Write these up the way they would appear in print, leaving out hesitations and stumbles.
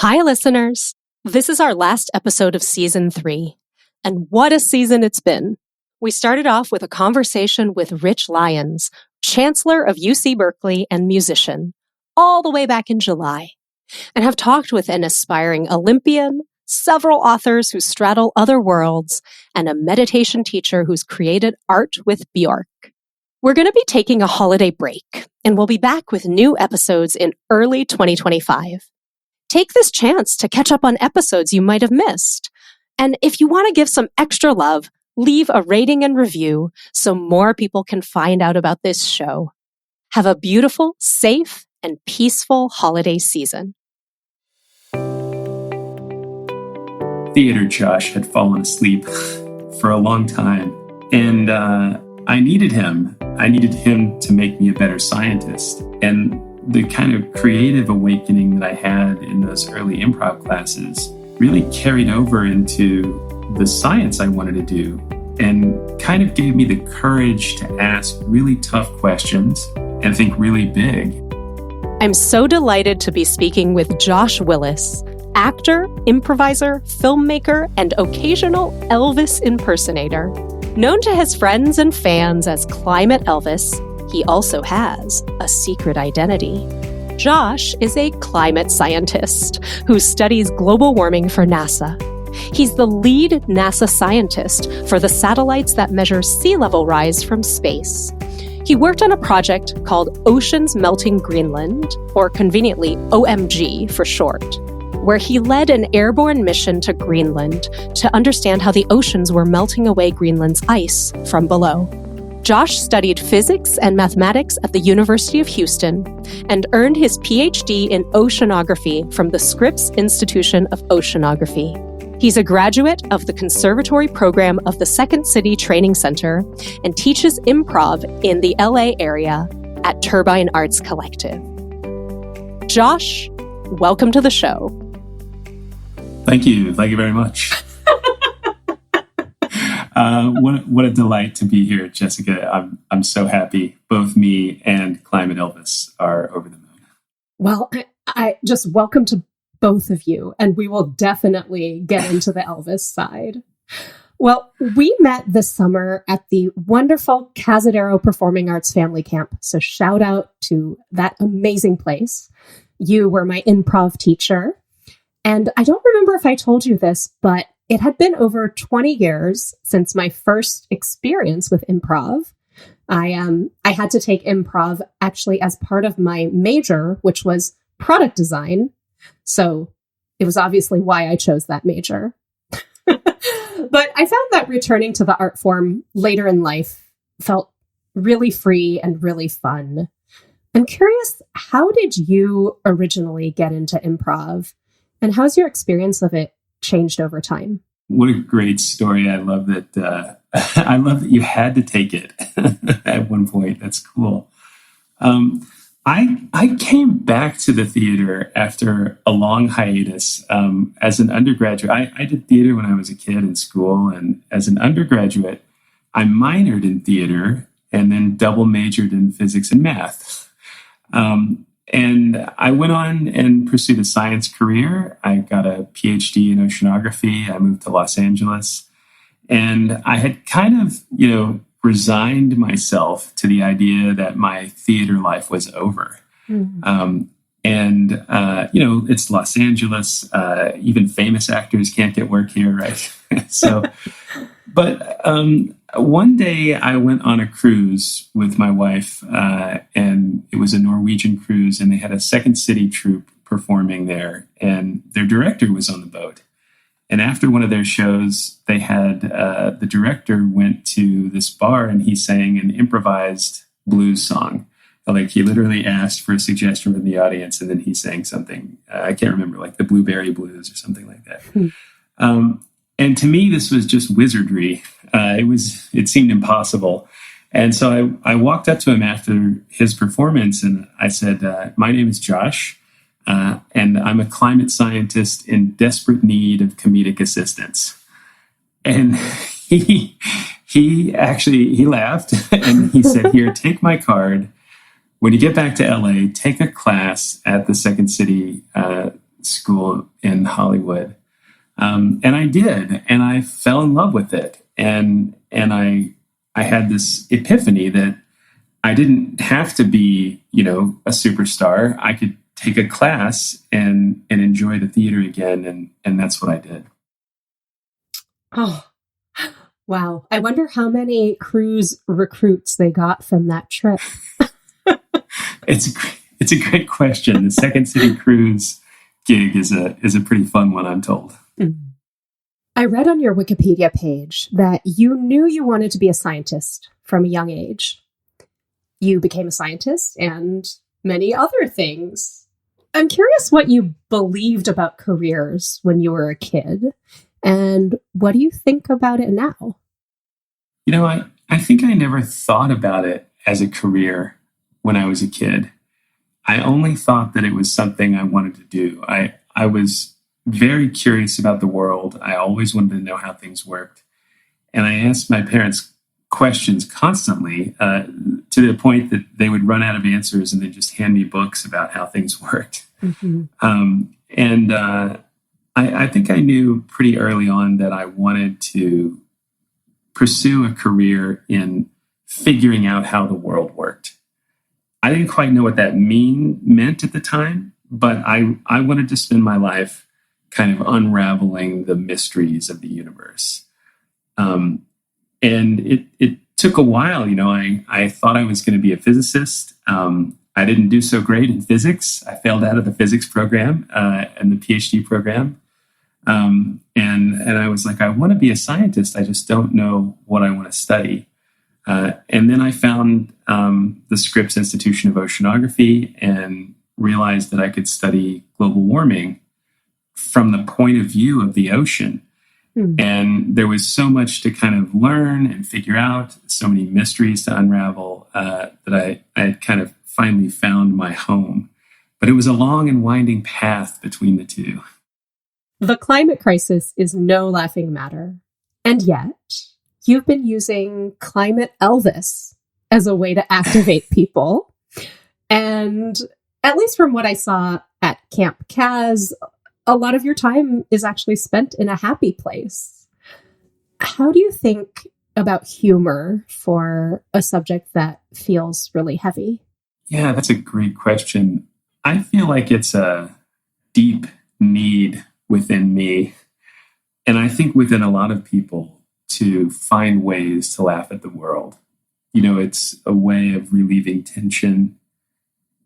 Hi, listeners. This is our last episode of Season 3. And what a season it's been. We started off with a conversation with Rich Lyons, Chancellor of UC Berkeley and musician, all the way back in July, and have talked with an aspiring Olympian, several authors who straddle other worlds, and a meditation teacher who's created art with Bjork. We're going to be taking a holiday break, and we'll be back with new episodes in early 2025. Take this chance to catch up on episodes you might have missed. And if you want to give some extra love, leave a rating and review so more people can find out about this show. Have a beautiful, safe, and peaceful holiday season. Theater Josh had fallen asleep for a long time, and I needed him. I needed him to make me a better scientist. And the kind of creative awakening that I had in those early improv classes really carried over into the science I wanted to do and kind of gave me the courage to ask really tough questions and think really big. I'm so delighted to be speaking with Josh Willis, actor, improviser, filmmaker, and occasional Elvis impersonator. Known to his friends and fans as Climate Elvis, he also has a secret identity. Josh is a climate scientist who studies global warming for NASA. He's the lead NASA scientist for the satellites that measure sea level rise from space. He worked on a project called Oceans Melting Greenland, or conveniently OMG for short, where he led an airborne mission to Greenland to understand how the oceans were melting away Greenland's ice from below. Josh studied physics and mathematics at the University of Houston and earned his PhD in oceanography from the Scripps Institution of Oceanography. He's a graduate of the Conservatory program of the Second City Training Center and teaches improv in the LA area at Turbine Arts Collective. Josh, welcome to the show. Thank you. Thank you very much. What a delight to be here, Jessica. I'm so happy. Both me and Climate Elvis are over the moon. Well, I just welcome to both of you, and we will definitely get into the Elvis side. Well, we met this summer at the wonderful Cazadero Performing Arts Family Camp, so shout out to that amazing place. You were my improv teacher, and I don't remember if I told you this, but it had been over 20 years since my first experience with improv. I had to take improv actually as part of my major, which was product design. So it was obviously why I chose that major. But I found that returning to the art form later in life felt really free and really fun. I'm curious, how did you originally get into improv? And how's your experience of it changed over time? What a great story. I love that. I love that you had to take it at one point. That's cool. I came back to the theater after a long hiatus as an undergraduate. I did theater when I was a kid in school. And as an undergraduate, I minored in theater and then double majored in physics and math. And I went on and pursued a science career. I got a PhD in oceanography. I moved to Los Angeles. And I had kind of, resigned myself to the idea that my theater life was over. Mm-hmm. It's Los Angeles. Even famous actors can't get work here, right? But one day I went on a cruise with my wife, and it was a Norwegian cruise, and they had a Second City troupe performing there, and their director was on the boat. And after one of their shows, they had the director went to this bar and he sang an improvised blues song. Like he literally asked for a suggestion from the audience and then he sang something. I can't remember, like the Blueberry Blues or something like that. And to me, this was just wizardry. It seemed impossible. And so I walked up to him after his performance and I said, my name is Josh. And I'm a climate scientist in desperate need of comedic assistance. And he laughed and he said, here, take my card. When you get back to LA, take a class at the Second City school in Hollywood. And I did, and I fell in love with it. And I had this epiphany that I didn't have to be, a superstar. I could take a class and enjoy the theater again. And that's what I did. Oh, wow. I wonder how many cruise recruits they got from that trip. It's a great question. The Second City Cruise gig is a pretty fun one, I'm told. I read on your Wikipedia page that you knew you wanted to be a scientist from a young age. You became a scientist and many other things. I'm curious what you believed about careers when you were a kid, and what do you think about it now? I think I never thought about it as a career when I was a kid. I only thought that it was something I wanted to do. I was very curious about the world. I always wanted to know how things worked. And I asked my parents questions constantly to the point that they would run out of answers and then just hand me books about how things worked. Mm-hmm. I think I knew pretty early on that I wanted to pursue a career in figuring out how the world worked. I didn't quite know what that meant at the time, but I wanted to spend my life kind of unraveling the mysteries of the universe. And it took a while. I thought I was going to be a physicist. I didn't do so great in physics. I failed out of the physics program and the PhD program. And I was like, I want to be a scientist. I just don't know what I want to study. And then I found the Scripps Institution of Oceanography and realized that I could study global warming from the point of view of the ocean. And there was so much to kind of learn and figure out, so many mysteries to unravel, that I had kind of finally found my home. But it was a long and winding path between the two. The climate crisis is no laughing matter. And yet, you've been using Climate Elvis as a way to activate people. And at least from what I saw at Camp Kaz, a lot of your time is actually spent in a happy place. How do you think about humor for a subject that feels really heavy? Yeah, that's a great question. I feel like it's a deep need within me, and I think within a lot of people, to find ways to laugh at the world. It's a way of relieving tension.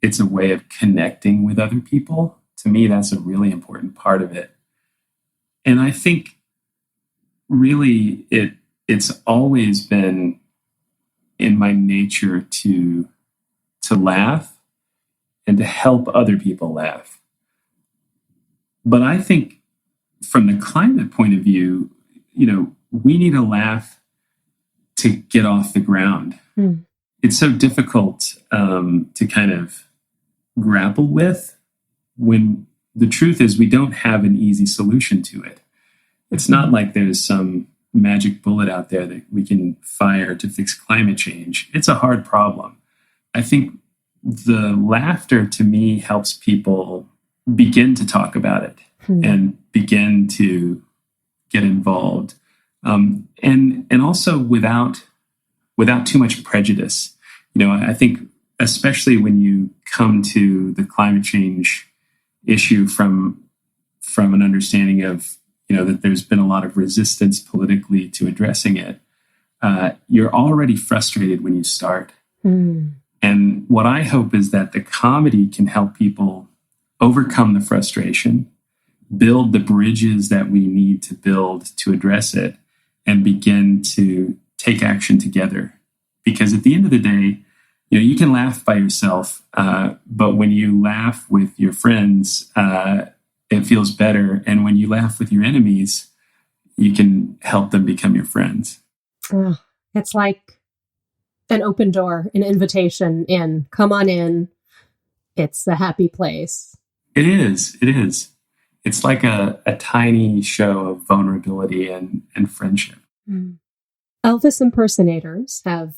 It's a way of connecting with other people. To me, that's a really important part of it. And I think really it's always been in my nature to laugh and to help other people laugh. But I think from the climate point of view, we need a laugh to get off the ground. It's so difficult to kind of grapple with when the truth is we don't have an easy solution to it. It's not like there's some magic bullet out there that we can fire to fix climate change. It's a hard problem. I think the laughter to me helps people begin to talk about it and begin to get involved. And also without too much prejudice. I think especially when you come to the climate change issue from an understanding of, that there's been a lot of resistance politically to addressing it, you're already frustrated when you start. And what I hope is that the comedy can help people overcome the frustration, build the bridges that we need to build to address it, and begin to take action together. Because at the end of the day, you can laugh by yourself, but when you laugh with your friends, it feels better. And when you laugh with your enemies, you can help them become your friends. It's like an open door, an invitation in. Come on in. It's a happy place. It is. It's like a tiny show of vulnerability and friendship. Elvis impersonators have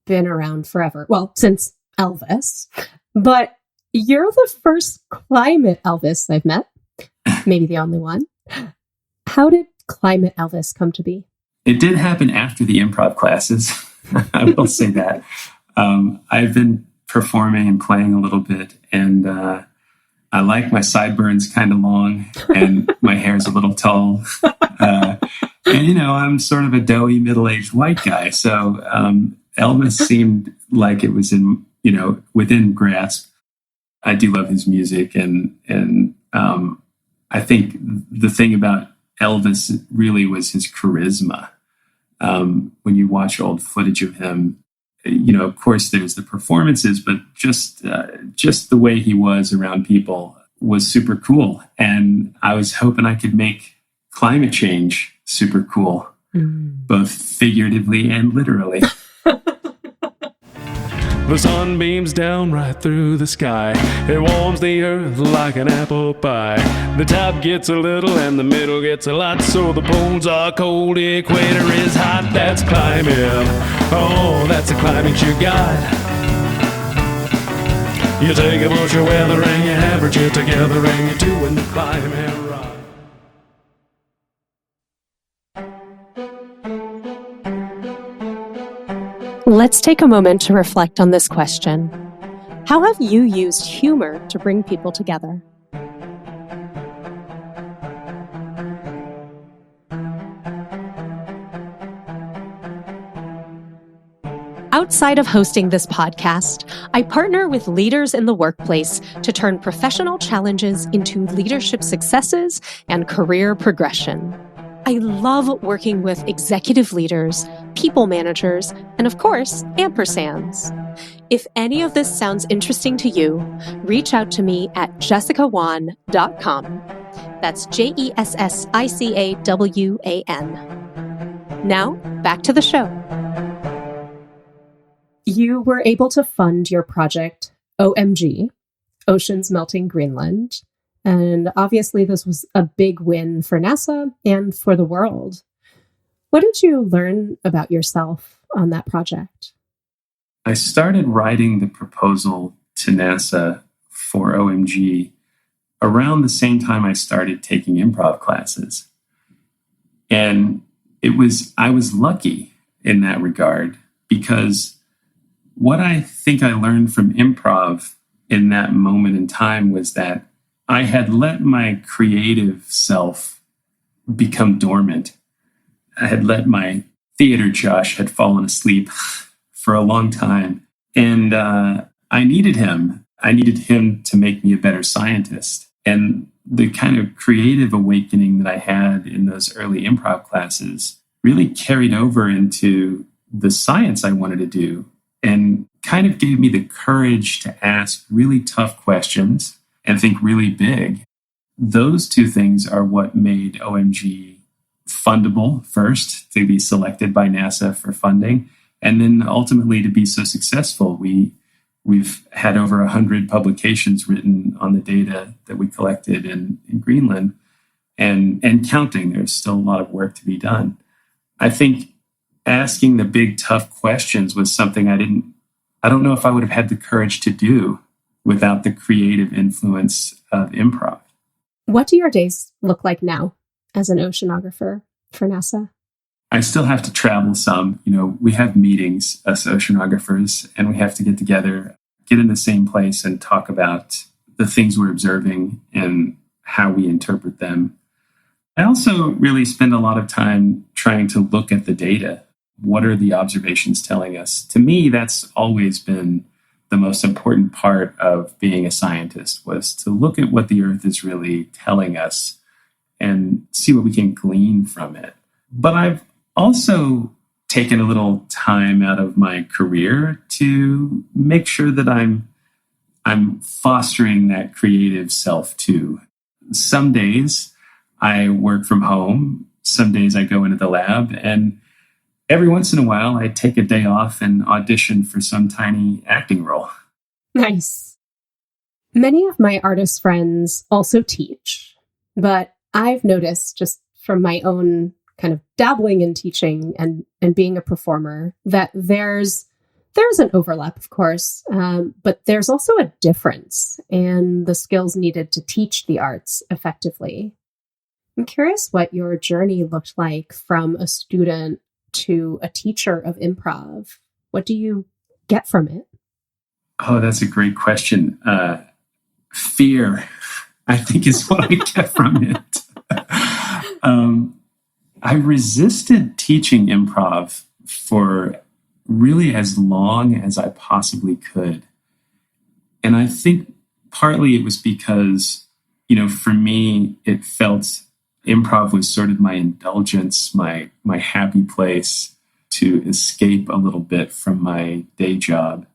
been around forever. Well, since Elvis. But you're the first climate Elvis I've met. Maybe the only one. How did Climate Elvis come to be? It did happen after the improv classes. I will say that. I've been performing and playing a little bit, and I like my sideburns kind of long, and my hair's a little tall. And, I'm sort of a doughy middle-aged white guy. So Elvis seemed like it was within grasp. I do love his music, and I think the thing about Elvis really was his charisma. When you watch old footage of him, of course there's the performances, but just the way he was around people was super cool. And I was hoping I could make climate change super cool, both figuratively and literally. The sun beams down right through the sky. It warms the earth like an apple pie. The top gets a little and the middle gets a lot. So the poles are cold, the equator is hot. That's climate. Oh, that's the climate you got. You take a bunch of weather and you average it together and you're doing the climate right. Let's take a moment to reflect on this question. How have you used humor to bring people together? Outside of hosting this podcast, I partner with leaders in the workplace to turn professional challenges into leadership successes and career progression. I love working with executive leaders, people managers, and of course, ampersands. If any of this sounds interesting to you, reach out to me at jessicawan.com. That's JESSICAWAN. Now, back to the show. You were able to fund your project, OMG, Oceans Melting Greenland. And obviously, this was a big win for NASA and for the world. What did you learn about yourself on that project? I started writing the proposal to NASA for OMG around the same time I started taking improv classes. And I was lucky in that regard, because what I think I learned from improv in that moment in time was that I had let my creative self become dormant. I had let my theater Josh had fallen asleep for a long time. And I needed him. I needed him to make me a better scientist. And the kind of creative awakening that I had in those early improv classes really carried over into the science I wanted to do, and kind of gave me the courage to ask really tough questions and think really big. Those two things are what made OMG fundable first, to be selected by NASA for funding, and then ultimately to be so successful. We've had over 100 publications written on the data that we collected in Greenland, and counting. There's still a lot of work to be done. I think asking the big, tough questions was something I don't know if I would have had the courage to do without the creative influence of improv. What do your days look like now as an oceanographer for NASA? I still have to travel some. We have meetings as oceanographers, and we have to get together, get in the same place and talk about the things we're observing and how we interpret them. I also really spend a lot of time trying to look at the data. What are the observations telling us? To me, that's always been the most important part of being a scientist, was to look at what the Earth is really telling us and see what we can glean from it. But I've also taken a little time out of my career to make sure that I'm fostering that creative self too. Some days I work from home, some days I go into the lab, and every once in a while I take a day off and audition for some tiny acting role. Nice. Many of my artist friends also teach, but I've noticed just from my own kind of dabbling in teaching and being a performer that there's There's an overlap, of course, but there's also a difference in the skills needed to teach the arts effectively. I'm curious what your journey looked like from a student to a teacher of improv. What do you get from it? Oh, that's a great question. Fear, I think, is what I get from it. I resisted teaching improv for really as long as I possibly could. And I think partly it was because, for me, it felt improv was sort of my indulgence, my happy place to escape a little bit from my day job.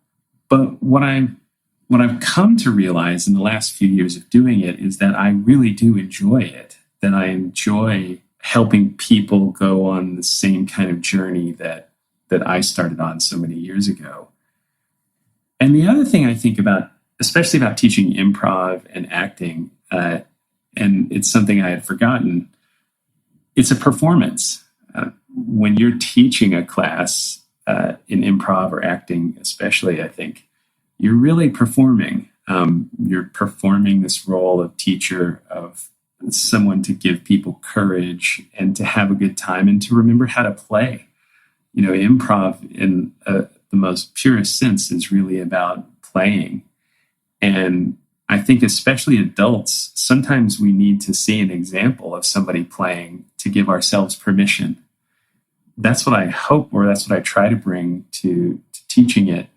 But what I've come to realize in the last few years of doing it is that I really do enjoy it, that I enjoy helping people go on the same kind of journey that I started on so many years ago. And the other thing I think about, especially about teaching improv and acting, and it's something I had forgotten, it's a performance. When you're teaching a class in improv or acting, especially, I think, you're really performing. You're performing this role of teacher, of someone to give people courage and to have a good time and to remember how to play. Improv in the most purest sense is really about playing. And I think especially adults, sometimes we need to see an example of somebody playing to give ourselves permission. That's what I hope, or that's what I try to bring to teaching it.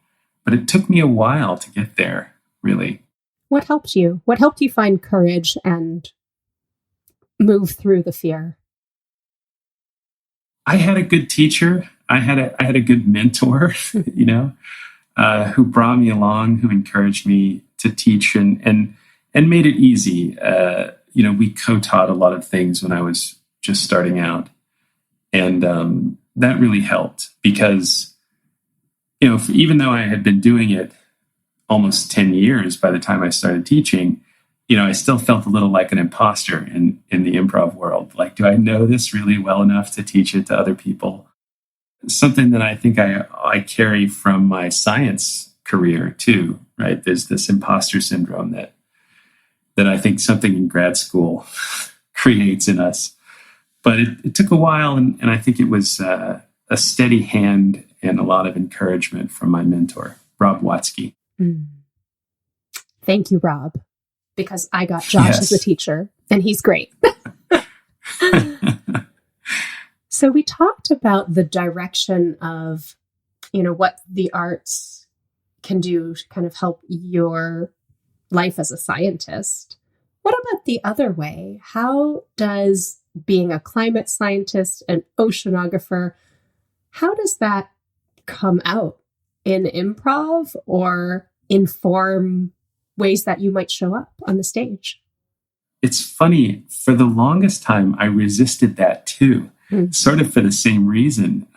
But it took me a while to get there, really. What helped you? What helped you find courage and move through the fear? I had a good teacher. I had a good mentor, who brought me along, who encouraged me to teach and made it easy. We co-taught a lot of things when I was just starting out. And that really helped because, even though I had been doing it almost 10 years by the time I started teaching, I still felt a little like an imposter in the improv world. Like, do I know this really well enough to teach it to other people? Something that I think I carry from my science career too, right? There's this imposter syndrome that I think something in grad school creates in us. But it took a while, and I think it was a steady hand and a lot of encouragement from my mentor, Rob Watsky. Thank you, Rob, because I got Josh as a teacher, and he's great. So we talked about the direction of, what the arts can do to kind of help your life as a scientist. What about the other way? How does being a climate scientist, an oceanographer, how does that come out in improv or inform ways that you might show up on the stage? It's funny, for the longest time, I resisted that too, sort of for the same reason.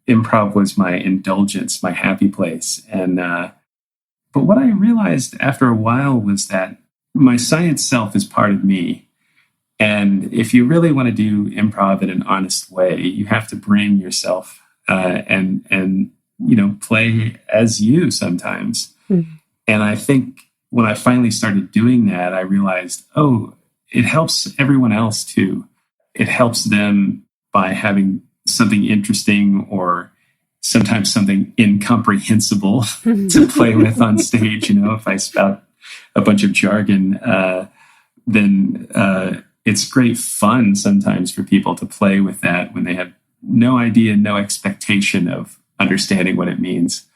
Improv was my indulgence, my happy place. And but what I realized after a while was that my science self is part of me. And if you really want to do improv in an honest way, you have to bring yourself and play as you sometimes. And I think when I finally started doing that, I realized, it helps everyone else too. It helps them by having something interesting or sometimes something incomprehensible to play with on stage. If I spout a bunch of jargon, then it's great fun sometimes for people to play with that when they have no idea, no expectation of understanding what it means.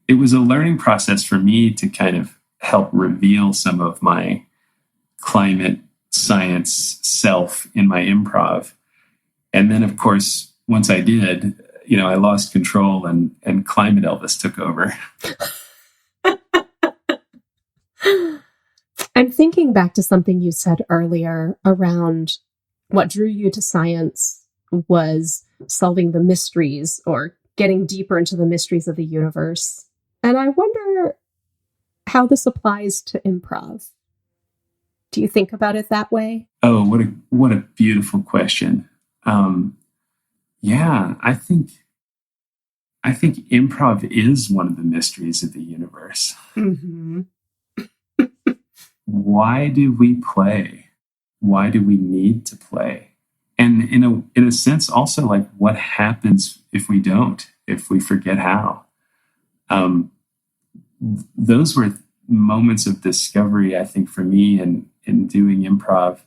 It was a learning process for me to kind of help reveal some of my climate science self in my improv. And then, of course, once I did, I lost control and Climate Elvis took over. I'm thinking back to something you said earlier around what drew you to science was solving the mysteries or getting deeper into the mysteries of the universe. And I wonder how this applies to improv. Do you think about it that way? Oh, what a beautiful question. I think I think improv is one of the mysteries of the universe. Mm-hmm. Why do we play? Why do we need to play? And in a sense, also, like, what happens if we don't, if we forget how? Those were moments of discovery, I think, for me in doing improv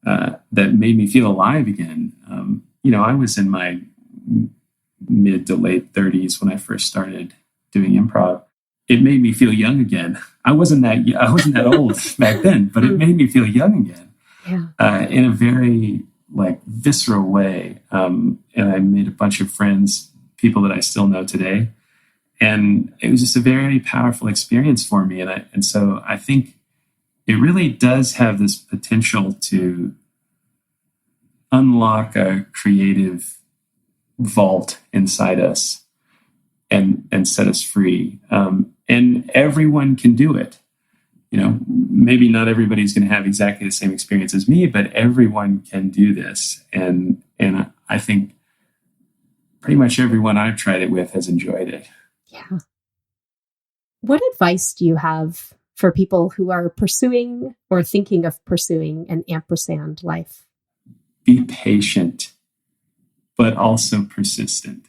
that made me feel alive again. I was in my mid to late 30s when I first started doing improv. It made me feel young again. I wasn't that old back then, but it made me feel young again. Yeah. In a very visceral way. And I made a bunch of friends, people that I still know today. And it was just a very powerful experience for me. And so I think it really does have this potential to unlock a creative vault inside us and set us free. And everyone can do it. Maybe not everybody's going to have exactly the same experience as me, but everyone can do this. And I think pretty much everyone I've tried it with has enjoyed it. Yeah. What advice do you have for people who are pursuing or thinking of pursuing an ampersand life? Be patient, but also persistent.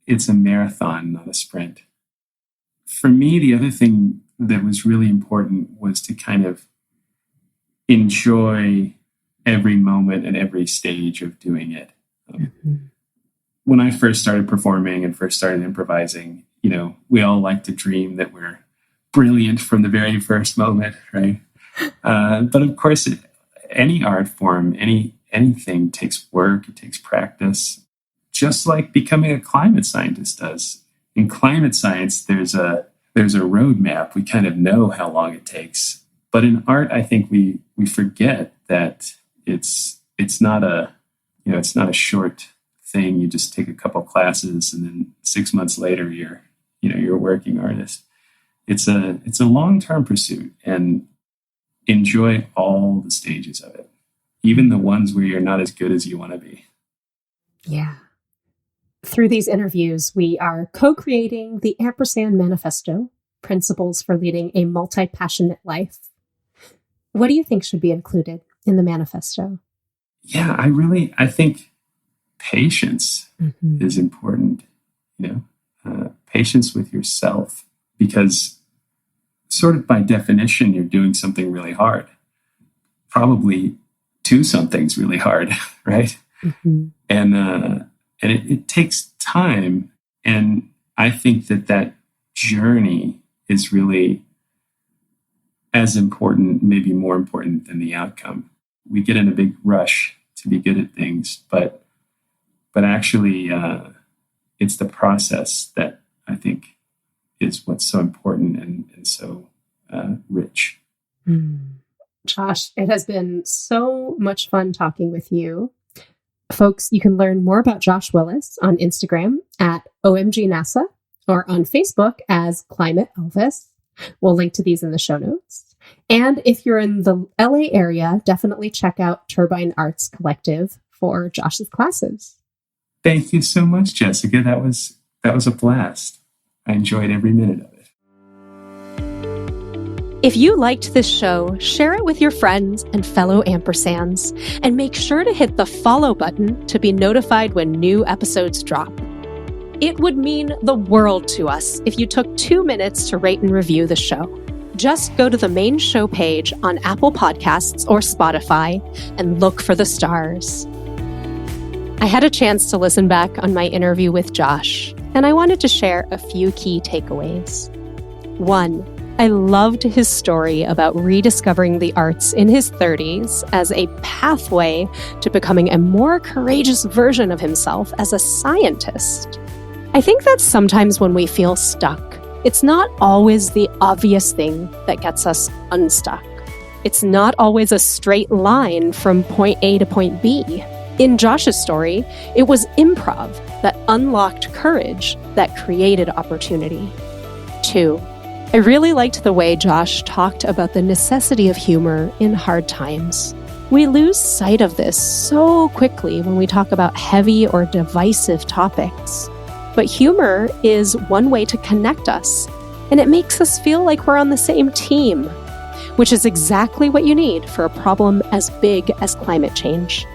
It's a marathon, not a sprint. For me, the other thing that was really important was to kind of enjoy every moment and every stage of doing it. When I first started performing and first started improvising, we all like to dream that we're brilliant from the very first moment, right? But of course, any art form, anything takes work, it takes practice, just like becoming a climate scientist does. In climate science, there's a roadmap. We kind of know how long it takes. But in art, I think we forget that it's not a short thing. You just take a couple classes and then 6 months later you're a working artist. It's a long-term pursuit, and enjoy all the stages of it, even the ones where you're not as good as you want to be. Yeah. Through these interviews, we are co-creating the Ampersand Manifesto, Principles for Leading a Multi-Passionate Life. What do you think should be included in the manifesto? Yeah, I think patience is important, patience with yourself, because sort of by definition, you're doing something really hard, probably two somethings really hard, right? And it takes time. And I think that journey is really as important, maybe more important than the outcome. We get in a big rush to be good at things, but actually it's the process that I think is what's so important and so rich. Josh, it has been so much fun talking with you. Folks, you can learn more about Josh Willis on Instagram at OMGNASA or on Facebook as Climate Elvis. We'll link to these in the show notes. And if you're in the LA area, definitely check out Turbine Arts Collective for Josh's classes. Thank you so much, Jessica. That was a blast. I enjoyed every minute of it. If you liked this show, share it with your friends and fellow ampersands, and make sure to hit the follow button to be notified when new episodes drop. It would mean the world to us if you took 2 minutes to rate and review the show. Just go to the main show page on Apple Podcasts or Spotify and look for the stars. I had a chance to listen back on my interview with Josh, and I wanted to share a few key takeaways. 1, I loved his story about rediscovering the arts in his 30s as a pathway to becoming a more courageous version of himself as a scientist. I think that sometimes when we feel stuck, it's not always the obvious thing that gets us unstuck. It's not always a straight line from point A to point B. In Josh's story, it was improv that unlocked courage that created opportunity. 2, I really liked the way Josh talked about the necessity of humor in hard times. We lose sight of this so quickly when we talk about heavy or divisive topics. But humor is one way to connect us, and it makes us feel like we're on the same team, which is exactly what you need for a problem as big as climate change.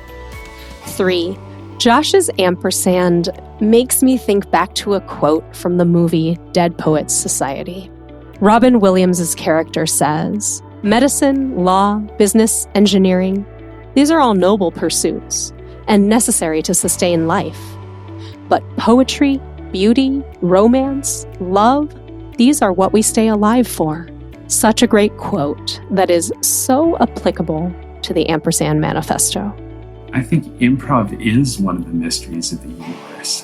3. Josh's ampersand makes me think back to a quote from the movie Dead Poets Society. Robin Williams' character says, "Medicine, law, business, engineering, these are all noble pursuits and necessary to sustain life. But poetry, beauty, romance, love, these are what we stay alive for." Such a great quote that is so applicable to the Ampersand Manifesto. I think improv is one of the mysteries of the universe.